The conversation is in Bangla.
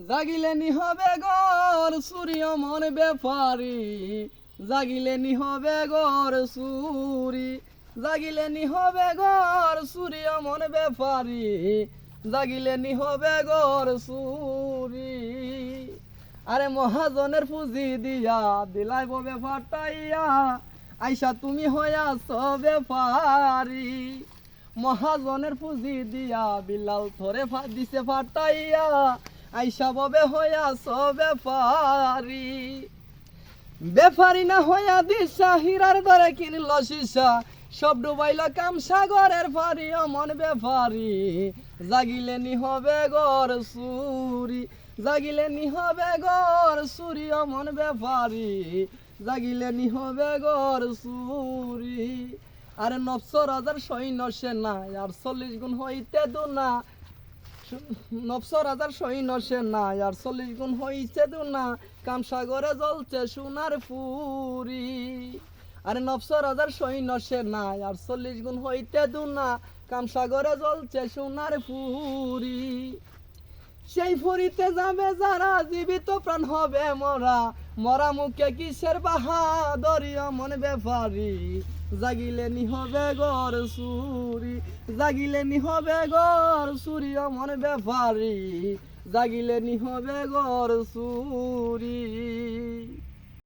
জাগিলে নি হবে গর সূর্য মন ব্যাপারি জাগিলে নি হবে গর সুরি জাগিলে নি হবে গর সূর্য মন ব্যাপারি জাগিলে নি হবে গর সুরি আরে মহাজনের পুঁজি দিয়া দিলাই ববে ফাটাইয়া আইসা তুমি হইয়াছ ব্যাপারি মহাজনের পুঁজি দিয়া বিলাল থরে দিছে ফাটাইয়া আইসা ববে হইয়াছ ব্যাপারি ব্যাপারি না হইয়া দিশা হীরার দরে কিনল সীসা সব ডুবাইল কাম সাগরের পারি অমন ব্যাপারি জাগিলে নি হবে গর সুরি জাগিলে নি হবে গর সুরি অমন ব্যাপারি জাগিলে নি হবে গর সুরি আরে ৯০০০০ সৈন্য সেনা আর ৪০ গুণ হইতে দুনা ৯০০০০ সৈন্য সেনা আর ৪০ গুণ হইছে দুনা কামসাগরে জ্বলছে সোনার পুরি আরে ৯০০০০ সৈন্য সেনা আর ৪০ গুণ হইতে দুনা কামসাগরে জ্বলছে সোনার পুরি সেই ফুরিতে যাবে যারা জীবিত প্রাণ হবে মরা মরা মুখে কিসের বাহাদুরি অমন ব্যাপারি জাগিলে নি হবে গর সুরি জাগিলে নি হবে গর সুরি অমন ব্যাপারি জাগিলে নি হবে গর সুরি।